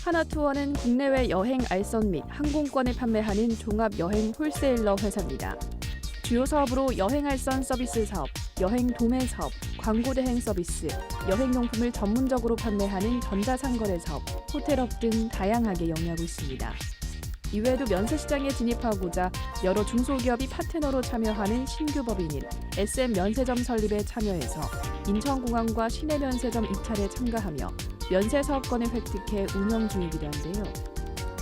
하나투어는 국내외 여행 알선 및 항공권을 판매하는 종합 여행 홀세일러 회사입니다. 주요 사업으로 여행 알선 서비스 사업, 여행 도매 사업, 광고 대행 서비스, 여행용품을 전문적으로 판매하는 전자상거래 사업, 호텔업 등 다양하게 영위하고 있습니다. 이외에도 면세시장에 진입하고자 여러 중소기업이 파트너로 참여하는 신규 법인인 SM 면세점 설립에 참여해서 인천공항과 시내면세점 입찰에 참가하며 면세 사업권을 획득해 운영 중이기도 한데요.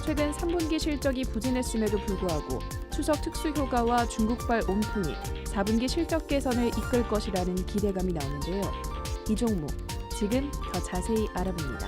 최근 3분기 실적이 부진했음에도 불구하고 추석 특수 휴가와 중국발 온풍이 4분기 실적 개선을 이끌 것이라는 기대감이 나오는데요. 이 종목 지금 더 자세히 알아봅니다.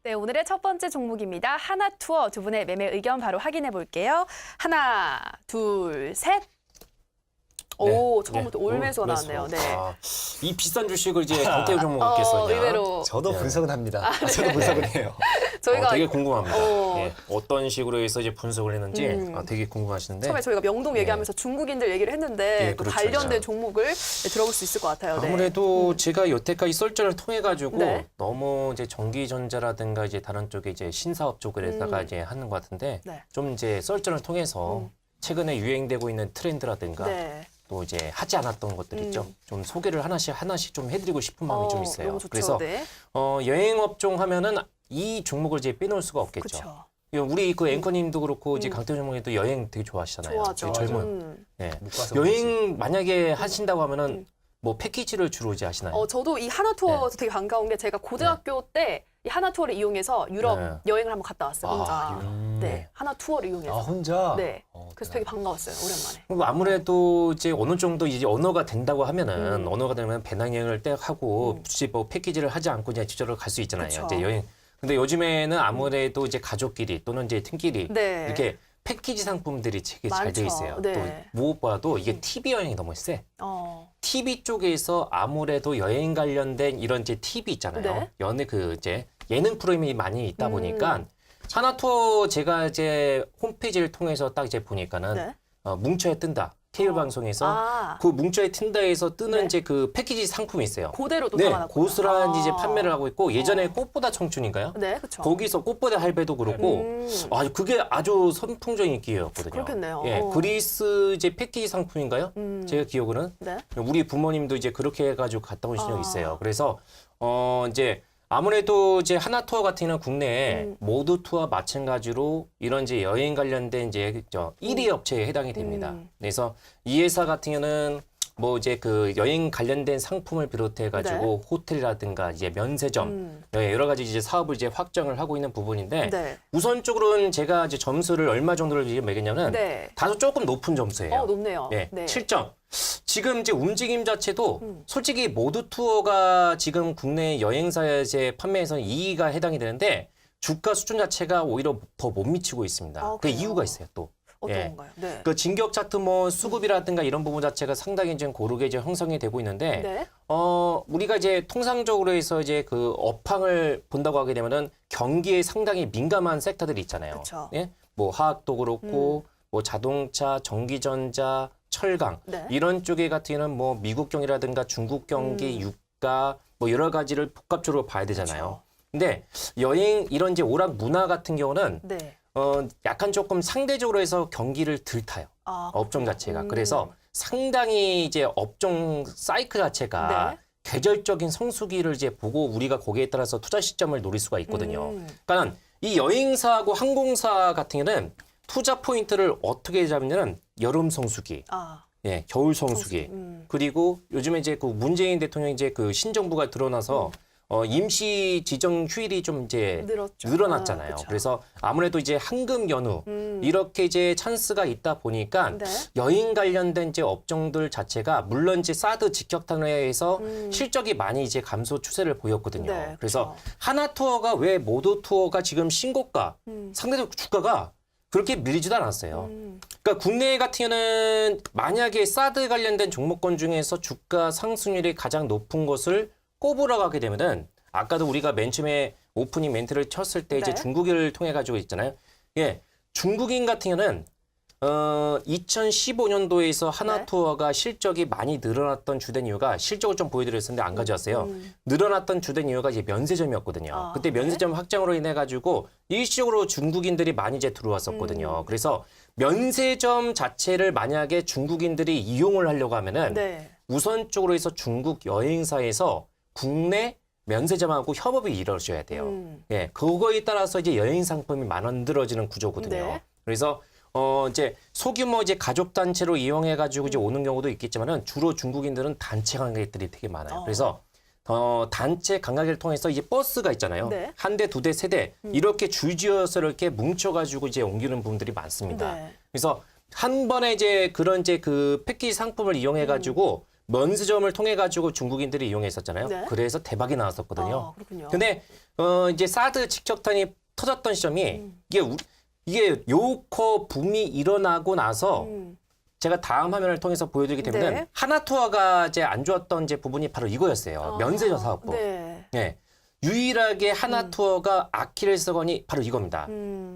네, 오늘의 첫 번째 종목입니다. 하나투어 두 분의 매매 의견 바로 확인해 볼게요. 하나, 둘, 셋. 오, 처음부터 올매수가 나왔네요. 네. 이 비싼 주식을 이제 강태우 종목 갖겠었냐? 의외로 저도 네. 분석은 합니다. 네. 저도 분석을 해요. 저희가 되게 궁금합니다. 예, 어떤 식으로 해서 이제 분석을 했는지 되게 궁금하시는데. 처음에 저희가 명동 얘기하면서 중국인들 얘기를 했는데 예, 또 그렇죠. 관련된 종목을 들어볼 수 있을 것 같아요. 네. 아무래도 제가 여태까지 썰전을 통해 가지고 네. 너무 이제 전기전자라든가 이제 다른 쪽에 이제 신사업 쪽에다가 이제 하는 것 같은데 네. 좀 이제 썰전을 통해서 최근에 유행되고 있는 트렌드라든가 네. 또 이제 하지 않았던 것들 있죠. 좀 소개를 하나씩 좀 해드리고 싶은 마음이 좀 있어요. 너무 좋죠. 그래서 네. 여행업종 하면은 이 종목을 이제 빼놓을 수가 없겠죠. 그렇죠. 우리 그 앵커님도 그렇고 이제 강태우 종목님도 여행 되게 좋아하시잖아요. 좋아하죠. 되게 젊은. 네. 묶어서 여행 만약에 하신다고 하면은 뭐 패키지를 주로 이제 하시나요? 저도 이 하나투어가 되게 반가운 게 제가 고등학교 때 이 하나투어를 이용해서 유럽 네. 여행을 한번 갔다 왔어요. 혼자. 네, 하나투어를 이용해서. 혼자? 네. 그래서 되게 반가웠어요. 오랜만에. 그리고 아무래도 이제 어느 정도 이제 언어가 된다고 하면은 언어가 되면 배낭여행을 딱 하고 굳이 뭐 패키지를 하지 않고 그냥 직접으로 갈 수 있잖아요. 그쵸. 이제 여행. 근데 요즘에는 아무래도 이제 가족끼리 또는 이제 팀끼리 네. 이렇게 패키지 상품들이 되게 잘 돼 많죠. 있어요. 네. 또 무엇보다도 이게 TV 여행이 너무 세. TV 쪽에서 아무래도 여행 관련된 이런 이제 TV 있잖아요. 네. 연애 그 이제 예능 프로그램이 많이 있다 보니까 하나투어 제가 이제 홈페이지를 통해서 딱 이제 보니까는 네. 뭉쳐야 뜬다. 케이블 방송에서 그 뭉쳐야 뜬다에서 뜨는 네. 이제 그 패키지 상품이 있어요. 그대로도 네, 담아놨구나. 고스란히 이제 판매를 하고 있고 예전에 꽃보다 청춘인가요? 네, 그렇죠. 거기서 꽃보다 할배도 그렇고 그게 아주 선풍적인 인기였거든요. 그렇겠네요. 예, 그리스 이제 패키지 상품인가요? 제가 기억으로는 네. 우리 부모님도 이제 그렇게 해가지고 갔다 오신 적이 있어요. 그래서 이제 아무래도 이제 하나투어 같은 경우는 국내에 모두 투어 마찬가지로 이런 이제 여행 관련된 이제 1위 업체에 해당이 됩니다. 그래서 이 회사 같은 경우는 뭐 이제 그 여행 관련된 상품을 비롯해 가지고 호텔이라든가 이제 면세점 여러 가지 이제 사업을 이제 확장을 하고 있는 부분인데 네. 우선적으로는 제가 이제 점수를 얼마 정도를 이제 매겼냐면 네. 다소 조금 높은 점수예요. 높네요. 예, 네. 7점. 지금 이제 움직임 자체도 솔직히 모두 투어가 지금 국내 여행사의 이제 판매에서는 2위가 해당이 되는데 주가 수준 자체가 오히려 더 못 미치고 있습니다. 그 그래요? 이유가 있어요, 또. 어떤 예. 건가요? 네. 그 진격 차트 뭐 수급이라든가 이런 부분 자체가 상당히 좀 고르게 이제 형성이 되고 있는데 네. 우리가 이제 통상적으로 해서 이제 그 업황을 본다고 하게 되면은 경기에 상당히 민감한 섹터들이 있잖아요. 그쵸. 예? 뭐 화학도 그렇고 뭐 자동차, 전기전자, 철강 네. 이런 쪽에 같은 경우는 뭐 미국 경기라든가 중국 경기, 유가 뭐 여러 가지를 복합적으로 봐야 되잖아요. 근데 여행 이런 이제 오락 문화 같은 경우는 네. 약간 조금 상대적으로 해서 경기를 들 타요. 업종 자체가. 그래서 상당히 이제 업종 사이클 자체가 네. 계절적인 성수기를 이제 보고 우리가 거기에 따라서 투자 시점을 노릴 수가 있거든요. 그러니까 이 여행사하고 항공사 같은 경우는 투자 포인트를 어떻게 잡냐면 여름 성수기, 예, 겨울 성수기, 그리고 요즘에 이제 그 문재인 대통령이 이제 그 신정부가 드러나서 임시 지정 휴일이 좀 이제 늘어났잖아요. 그쵸. 그래서 아무래도 이제 한금 연휴 이렇게 이제 찬스가 있다 보니까 네. 여행 관련된 이제 업종들 자체가 물론 이제 사드 직격탄회에서 실적이 많이 이제 감소 추세를 보였거든요. 네, 그래서 그쵸. 하나 투어가 왜 모두 투어가 지금 신고가 상대적으로 주가가 그렇게 밀리지도 않았어요. 그러니까 국내 같은 경우는 만약에 사드 관련된 종목군 중에서 주가 상승률이 가장 높은 것을 꼽으러 가게 되면은 아까도 우리가 맨 처음에 오프닝 멘트를 쳤을 때 이제 네. 중국인을 통해 가지고 있잖아요. 예, 중국인 같은 경우는 2015년도에서 네. 하나투어가 실적이 많이 늘어났던 주된 이유가 실적을 좀 보여드렸었는데 안 가져왔어요. 늘어났던 주된 이유가 이제 면세점이었거든요. 아, 그때 면세점 확장으로 인해 가지고 일시적으로 중국인들이 많이 이제 들어왔었거든요. 그래서 면세점 자체를 만약에 중국인들이 이용을 하려고 하면은 네. 우선적으로 해서 중국 여행사에서 국내 면세점하고 협업이 이루어져야 돼요. 예, 그거에 따라서 이제 여행 상품이 만들어지는 구조거든요. 네. 그래서 이제 소규모 이제 가족 단체로 이용해 가지고 이제 오는 경우도 있겠지만은 주로 중국인들은 단체 관광객들이 되게 많아요. 그래서 단체 관광객을 통해서 이제 버스가 있잖아요. 네. 한 대, 두 대, 세 대 이렇게 줄지어서 이렇게 뭉쳐 가지고 이제 옮기는 분들이 많습니다. 네. 그래서 한 번에 이제 그런 이제 그 패키지 상품을 이용해 가지고 면세점을 통해 가지고 중국인들이 이용했었잖아요. 네. 그래서 대박이 나왔었거든요. 아, 그렇군요. 근데 이제 사드 직격탄이 터졌던 시점이 이게 요커 붐이 일어나고 나서 제가 다음 화면을 통해서 보여드리게 되면 네. 하나투어가 이제 안 좋았던 이제 부분이 바로 이거였어요. 면세점 사업부. 네. 네. 유일하게 하나투어가 아킬레스건이 바로 이겁니다.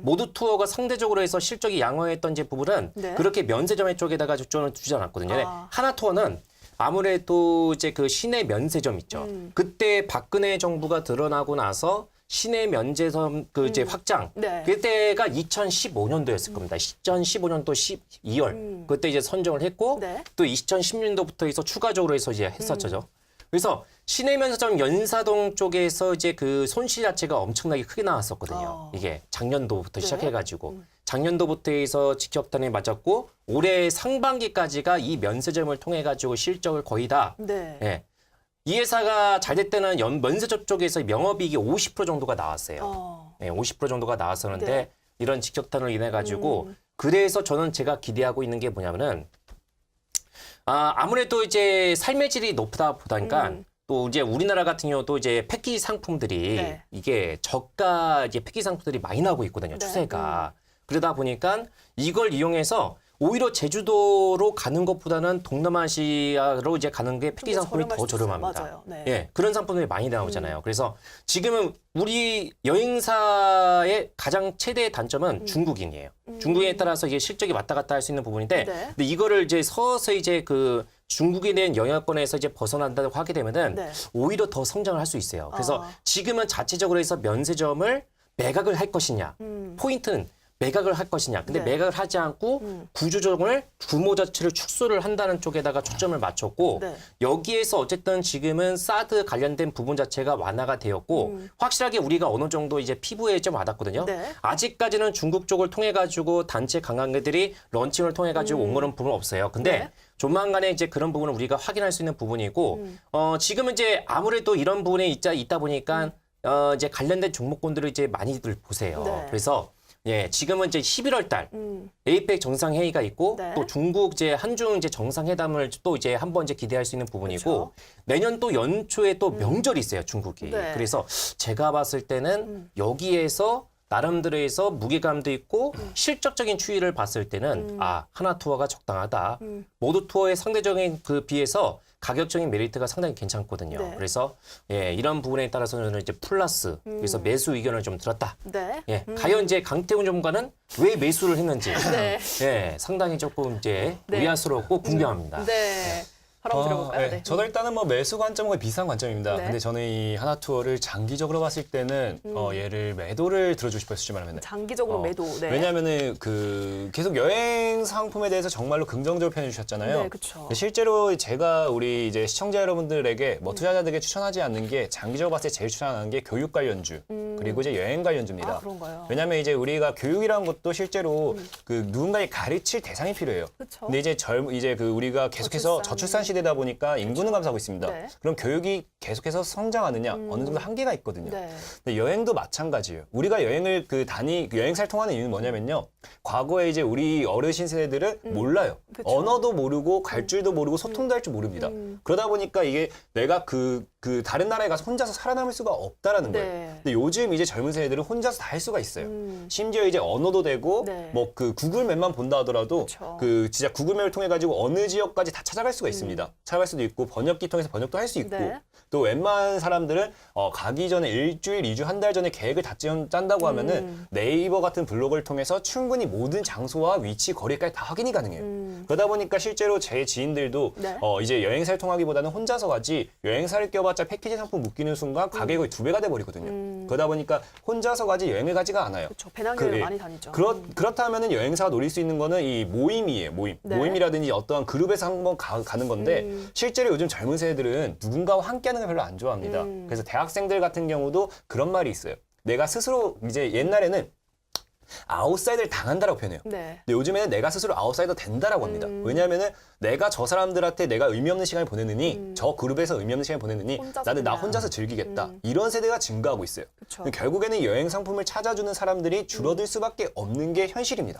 모두 투어가 상대적으로 해서 실적이 양호했던 이제 부분은 네. 그렇게 면세점 쪽에다가 초점을 두지 않았거든요. 아. 하나투어는 아무래도 이제 그 시내 면세점 있죠. 그때 박근혜 정부가 드러나고 나서 시내 면세점 그 이제 확장. 네. 그때가 2015년도였을 겁니다. 2015년도 12월. 그때 이제 선정을 했고 네. 또 2010년도부터 해서 추가적으로 해서 이제 했었죠. 그래서 시내 면세점 연사동 쪽에서 이제 그 손실 자체가 엄청나게 크게 나왔었거든요. 이게 작년도부터 네. 시작해가지고 작년도부터 해서 직격탄에 맞았고 올해 상반기까지가 이 면세점을 통해 가지고 실적을 거의 다 네. 예. 이 회사가 잘 될 때는 면세점 쪽에서 명업이익이 50% 정도가 나왔어요. 예, 50% 정도가 나왔었는데 네. 이런 직격탄을 인해 가지고 그래서 저는 제가 기대하고 있는 게 뭐냐면은 아무래도 이제 삶의 질이 높다 보다니까 또 이제 우리나라 같은 경우도 이제 패키지 상품들이 네. 이게 저가 이제 패키지 상품들이 많이 나오고 있거든요. 네. 추세가. 그러다 보니까 이걸 이용해서 오히려 제주도로 가는 것보다는 동남아시아로 이제 가는 게 패키지 더 상품이 저렴할 더 수 있어요. 저렴합니다. 맞아요. 네. 예, 그런 상품들이 많이 나오잖아요. 그래서 지금은 우리 여행사의 가장 최대의 단점은 중국인이에요. 중국인에 따라서 이게 실적이 왔다 갔다 할 수 있는 부분인데, 네. 근데 이거를 이제 서서히 이제 그 중국에 대한 영향권에서 이제 벗어난다고 하게 되면은 네. 오히려 더 성장을 할 수 있어요. 그래서 지금은 자체적으로 해서 면세점을 매각을 할 것이냐, 포인트는 매각을 할 것이냐. 근데 네. 매각을 하지 않고 구조조정을 규모 자체를 축소를 한다는 쪽에다가 초점을 맞췄고 네. 여기에서 어쨌든 지금은 사드 관련된 부분 자체가 완화가 되었고 확실하게 우리가 어느 정도 이제 피부에 좀 와닿거든요. 네. 아직까지는 중국 쪽을 통해 가지고 단체 관광객들이 런칭을 통해 가지고 온 거는 부분 없어요. 근데 네. 조만간에 이제 그런 부분을 우리가 확인할 수 있는 부분이고 지금은 이제 아무래도 이런 부분에 있다 보니까 이제 관련된 종목군들을 이제 많이들 보세요. 네. 그래서 예, 지금은 이제 11월 달 에이펙 정상회의가 있고 네. 또 중국 이제 한중 이제 정상회담을 또 이제 한번 이제 기대할 수 있는 부분이고 그렇죠. 내년 또 연초에 또 명절이 있어요, 중국이. 네. 그래서 제가 봤을 때는 여기에서 나름대로해서 무게감도 있고 실적적인 추이를 봤을 때는 하나투어가 적당하다. 모두 투어의 상대적인 그 비해서 가격적인 메리트가 상당히 괜찮거든요. 네. 그래서 예, 이런 부분에 따라서는 이제 플러스 그래서 매수 의견을 좀 들었다. 네. 예, 과연 이제 강태훈 전문가는 왜 매수를 했는지 네. 예, 상당히 조금 이제 네. 의아스럽고 궁금합니다. 네. 바로 들어볼까요? 네. 네. 저도 일단은 뭐 매수 관점은 거의 비슷한 관점입니다. 네. 근데 저는 이 하나투어를 장기적으로 봤을 때는 얘를 매도를 들어주고 싶어요, 솔직히 말하면. 장기적으로 매도. 네. 왜냐하면은 그 계속 여행 상품에 대해서 정말로 긍정적으로 표현해 주셨잖아요. 네, 그쵸. 근데 실제로 제가 우리 이제 시청자 여러분들에게 뭐 투자자들에게 추천하지 않는 게 장기적으로 봤을 때 제일 추천하는 게 교육 관련주 그리고 이제 여행 관련주입니다. 아, 그런가요? 왜냐하면 이제 우리가 교육이라는 것도 실제로 그 누군가에 가르칠 대상이 필요해요. 그쵸. 근데 이제 이제 그 우리가 계속해서 저출산 시대다 보니까 인구는 감소하고 있습니다. 네. 그럼 교육이 계속해서 성장하느냐 어느 정도 한계가 있거든요. 네. 근데 여행도 마찬가지예요. 우리가 여행을 여행사를 통하는 이유는 뭐냐면요. 과거에 이제 우리 어르신 세대들은 몰라요. 그쵸. 언어도 모르고 갈 줄도 모르고 소통도 할 줄 모릅니다. 그러다 보니까 이게 내가 그 다른 나라에 가서 혼자서 살아남을 수가 없다라는 거예요. 네. 근데 요즘 요즘 이제 젊은 세대들은 혼자서 다 할 수가 있어요. 심지어 이제 언어도 되고 네. 뭐 그 구글맵만 본다 하더라도 그쵸. 그 진짜 구글맵을 통해 가지고 어느 지역까지 다 찾아갈 수가 있습니다. 찾아갈 수도 있고 번역기 통해서 번역도 할 수 있고 네. 또 웬만한 사람들은 가기 전에 일주일, 2주, 한 달 전에 계획을 다 짠다고 하면은 네이버 같은 블로그를 통해서 충분히 모든 장소와 위치, 거리까지 다 확인이 가능해요. 그러다 보니까 실제로 제 지인들도 네. 이제 여행사를 통하기보다는 혼자서 가지 여행사를 껴봤자 패키지 상품 묶이는 순간 가격이 거의 2배가 돼버리거든요. 그러다 보니까 혼자서 가지 여행을 가지가 않아요. 그렇죠. 배낭여행 그, 많이 다니죠. 그렇다면은 여행사가 노릴 수 있는 거는 이 모임이에요. 네. 모임이라든지 어떠한 그룹에서 한번 가는 건데 실제로 요즘 젊은 세대들은 누군가와 함께하는 걸 별로 안 좋아합니다. 그래서 대학생들 같은 경우도 그런 말이 있어요. 내가 스스로 이제 옛날에는 아웃사이더를 당한다라고 표현해요. 네. 근데 요즘에는 내가 스스로 아웃사이더 된다라고 합니다. 왜냐하면은 내가 저 사람들한테 내가 의미 없는 시간을 보내느니 저 그룹에서 의미 없는 시간을 보내느니 혼자서 나는 나 그냥. 혼자서 즐기겠다. 이런 세대가 증가하고 있어요. 그쵸. 결국에는 여행 상품을 찾아주는 사람들이 줄어들 수밖에 없는 게 현실입니다.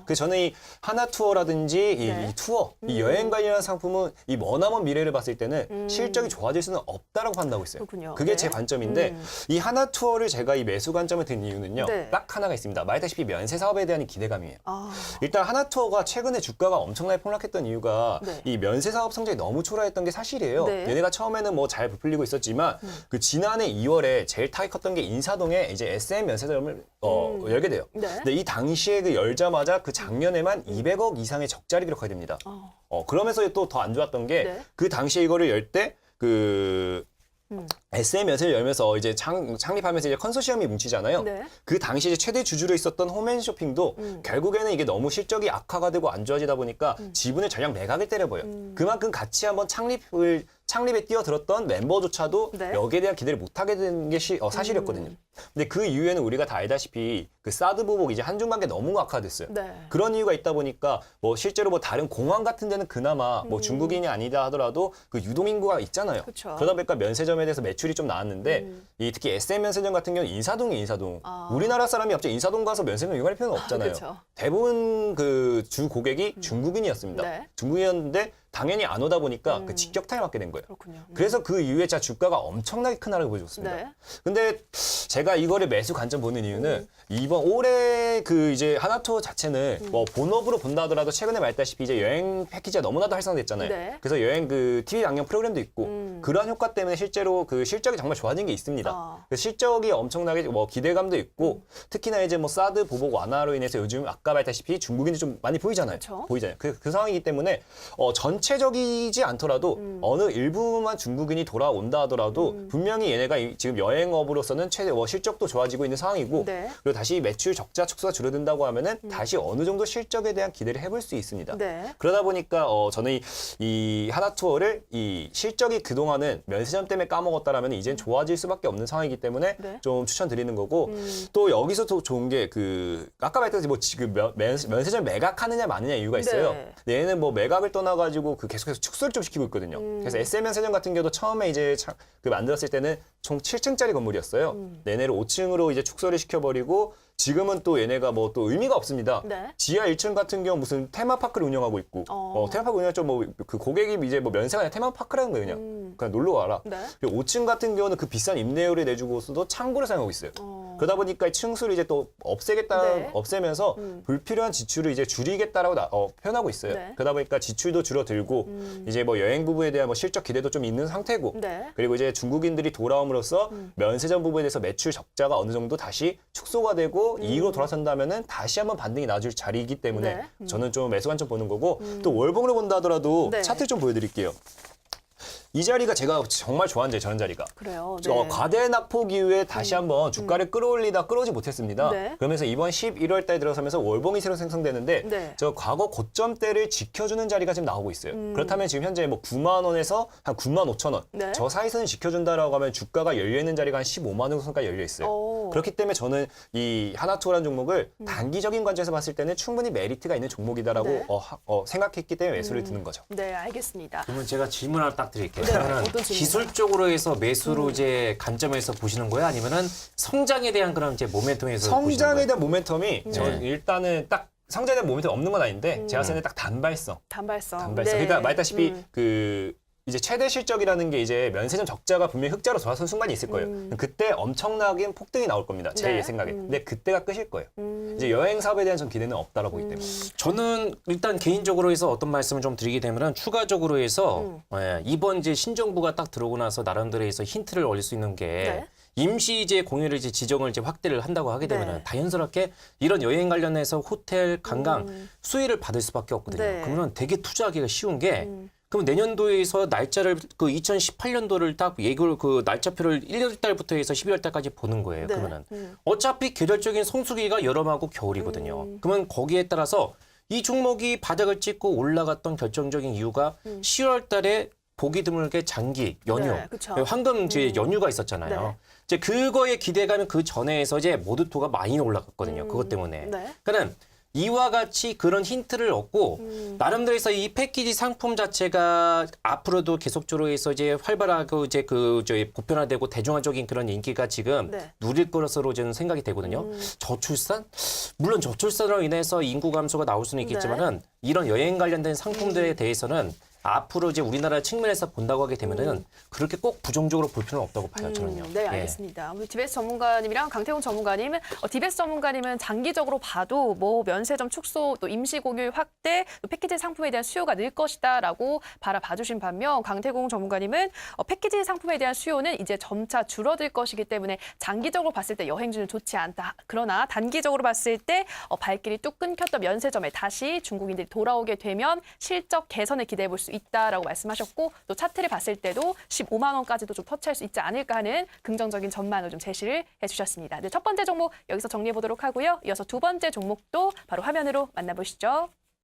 그래서 저는 이 하나 투어라든지 네. 이 투어, 이 여행 관련한 상품은 이 머나먼 미래를 봤을 때는 실적이 좋아질 수는 없다라고 판단하고 있어요. 그렇군요. 그게 네. 제 관점인데 이 하나 투어를 제가 이 매수 관점에 든 이유는요. 네. 딱 하나가 있습니다. 말했다시피 면세 사업에 대한 이 기대감이에요. 아, 일단 하나 투어가 최근에 주가가 엄청나게 폭락했던 이유가 네. 이 면세 사업 성적이 너무 초라했던 게 사실이에요. 네. 얘네가 처음에는 뭐 잘 부풀리고 있었지만 그 지난해 2월에 제일 타이 컸던 게 인사동에 이제 SM 면세점을 열게 돼요. 네. 근데 이 당시에 그 열자마자 그 작년에만 200억 이상의 적자를 기록하게 됩니다. 그러면서 또 더 안 좋았던 게 네. 그 당시에 이거를 열 때 그 SM 면세를 열면서 이제 창립하면서 이제 컨소시엄이 뭉치잖아요. 네. 그 당시 이제 최대 주주로 있었던 홈앤쇼핑도 결국에는 이게 너무 실적이 악화가 되고 안 좋아지다 보니까 지분을 전량 매각을 때려버려요. 그만큼 같이 한번 창립에 뛰어들었던 멤버조차도 네. 여기에 대한 기대를 못하게 된 게 사실이었거든요. 근데 그 이후에는 우리가 다 알다시피 그 사드 보복 이제 한중 관계 너무 악화됐어요. 네. 그런 이유가 있다 보니까 뭐 실제로 뭐 다른 공항 같은 데는 그나마 뭐 중국인이 아니다 하더라도 그 유동인구가 있잖아요. 그쵸. 그러다 보니까 면세점에 대해서 매출이 좀 나왔는데 이 특히 SM 면세점 같은 경우는 인사동이 인사동. 아. 우리나라 사람이 갑자기 인사동 가서 면세점 이용할 필요는 없잖아요. 그쵸. 대부분 그 주 고객이 중국인이었습니다. 네. 중국인이었는데 당연히 안 오다 보니까 그 직격탄을 맞게 된 거예요. 그렇군요. 그래서 그 이후에 진짜 주가가 엄청나게 큰 하락을 보여줬습니다. 네. 근데 제가 이거를 매수 관점 보는 이유는 이번 올해 그 이제 하나투어 자체는 뭐 본업으로 본다 하더라도 최근에 말했다시피 이제 여행 패키지가 너무나도 활성화됐잖아요. 네. 그래서 여행 그 TV 방영 프로그램도 있고 그러한 효과 때문에 실제로 그 실적이 정말 좋아진 게 있습니다. 아. 그 실적이 엄청나게 뭐 기대감도 있고 특히나 이제 뭐 사드 보복 완화로 인해서 요즘 아까 말했다시피 중국인이 좀 많이 보이잖아요. 그쵸. 보이잖아요. 그 상황이기 때문에 전체적이지 않더라도 어느 일부만 중국인이 돌아온다 하더라도 분명히 얘네가 지금 여행업으로서는 최대 실적도 좋아지고 있는 상황이고 네. 그리고 다시 매출 적자 축소가 줄어든다고 하면은 다시 어느 정도 실적에 대한 기대를 해볼 수 있습니다. 네. 그러다 보니까 저는 이 하나투어를 이 실적이 그동안은 면세점 때문에 까먹었다라면 이젠 좋아질 수밖에 없는 상황이기 때문에 네. 좀 추천드리는 거고 또 여기서 또 좋은 게 그 아까 말했듯이 뭐 지금 면세점 매각하느냐 마느냐 이유가 있어요. 네. 근데 얘는 뭐 매각을 떠나가지고 그 계속해서 축소를 좀 시키고 있거든요. 그래서 SM 면세점 같은 경우도 처음에 이제 그 만들었을 때는 총 7층짜리 건물이었어요. 얘네를 5층으로 이제 축소를 시켜버리고 지금은 또 얘네가 뭐 또 의미가 없습니다. 네. 지하 1층 같은 경우 무슨 테마파크를 운영하고 있고, 테마파크 운영할 좀 뭐 그 고객이 이제 뭐 면세가 아니라 테마파크라는 거예요, 그냥 놀러 와라. 네. 그리고 5층 같은 경우는 그 비싼 임대료를 내주고서도 창고를 사용하고 있어요. 그러다 보니까 층수를 이제 또 네. 없애면서 불필요한 지출을 이제 줄이겠다라고 표현하고 있어요. 네. 그러다 보니까 지출도 줄어들고 이제 뭐 여행 부부에 대한 뭐 실적 기대도 좀 있는 상태고, 네. 그리고 이제 중국인들이 돌아옴으로써 면세점 부분에 대해서 매출 적자가 어느 정도 다시 축소가 되고 이익으로 돌아선다면은 다시 한번 반등이 나줄 자리이기 때문에 네. 저는 좀 매수 관점 보는 거고 또 월봉으로 본다 하더라도 네. 차트 좀 보여드릴게요. 이 자리가 제가 정말 좋아하는 자리, 저런 자리가. 그래요. 네. 과대 낙폭 이후에 다시 한번 주가를 끌어올리다 끌어오지 못했습니다. 네. 그러면서 이번 11월 달 들어서면서 월봉이 새로 생성되는데 네. 저 과거 고점대를 지켜주는 자리가 지금 나오고 있어요. 그렇다면 지금 현재 뭐 9만 원에서 한 9만 5천 원. 네. 저 사이선을 지켜준다라고 하면 주가가 열려있는 자리가 한 15만 원 선까지 열려 있어요. 오. 그렇기 때문에 저는 이 하나투어라는 종목을 단기적인 관점에서 봤을 때는 충분히 메리트가 있는 종목이다라고 네. 생각했기 때문에 매수를 드는 거죠. 네, 알겠습니다. 그러면 제가 질문 하나 딱 드릴게요. 네, 그러면 어떤 질문이요? 기술적으로 해서 매수로 이제 관점에서 보시는 거예요? 아니면은 성장에 대한 그런 이제 모멘텀에서 보시는 성장에 거예요? 대한 모멘텀이 저는 일단은 딱 성장에 대한 모멘텀이 없는 건 아닌데 제가 봤을 때 딱 단발성. 단발성. 단발성. 네. 그러니까 말했다시피 그 이제 최대 실적이라는 게 이제 면세점 적자가 분명히 흑자로 돌아선 순간이 있을 거예요. 그때 엄청나게 폭등이 나올 겁니다. 제 네. 생각에. 근데 그때가 끝일 거예요. 이제 여행 사업에 대한 전 기대는 없다라고 보기 때문에. 저는 일단 개인적으로 해서 어떤 말씀을 좀 드리게 되면은 추가적으로 해서 이번 이제 신정부가 딱 들어오고 나서 나름대로 해서 힌트를 얻을 수 있는 게 네. 임시 이제 공휴일 이제 지정을 이제 확대를 한다고 하게 되면은 네. 자연스럽게 이런 여행 관련해서 호텔, 관광 수혜를 받을 수밖에 없거든요. 네. 그러면 되게 투자하기가 쉬운 게 그럼 내년도에서 날짜를 그 2018년도를 딱 예고를 그 날짜표를 1월 달부터 해서 12월 달까지 보는 거예요. 네. 그러면은 어차피 계절적인 성수기가 여름하고 겨울이거든요. 그러면 거기에 따라서 이 종목이 바닥을 찍고 올라갔던 결정적인 이유가 10월 달에 보기 드물게 장기 연휴, 네, 그쵸. 황금 이제 연휴가 있었잖아요. 네. 이제 그거에 기대감은 그 전에에서 이제 모두토가 많이 올라갔거든요. 그것 때문에. 네. 그러니까 이와 같이 그런 힌트를 얻고 나름대로 해서 이 패키지 상품 자체가 앞으로도 계속적으로 해서 이제 활발하고 이제 그 저희 보편화되고 대중화적인 그런 인기가 지금 네. 누릴 것으로 저는 생각이 되거든요. 저출산? 물론 저출산으로 인해서 인구 감소가 나올 수는 있겠지만은 이런 여행 관련된 상품들에 대해서는 앞으로 이제 우리나라 측면에서 본다고 하게 되면은 그렇게 꼭 부정적으로 볼 필요는 없다고 봐요, 저는요. 네, 예. 알겠습니다. 우리 디베스 전문가님이랑 강태훈 전문가님, 디베스 전문가님은 장기적으로 봐도 뭐 면세점 축소, 또 임시 공휴일 확대, 또 패키지 상품에 대한 수요가 늘 것이다라고 바라봐주신 반면 강태공 전문가님은 패키지 상품에 대한 수요는 이제 점차 줄어들 것이기 때문에 장기적으로 봤을 때 여행주는 좋지 않다. 그러나 단기적으로 봤을 때 발길이 뚝 끊겼던 면세점에 다시 중국인들이 돌아오게 되면 실적 개선을 기대해 볼 수 있다라고 말씀하셨고 또 차트를 봤을 때도 15만 원까지도 좀 터치할 수 있지 않을까 하는 긍정적인 전망을 좀 제시를 해주셨습니다. 네, 첫 번째 종목 여기서 정리해 보도록 하고요. 이어서 두 번째 종목도 바로 화면으로 만나보시죠.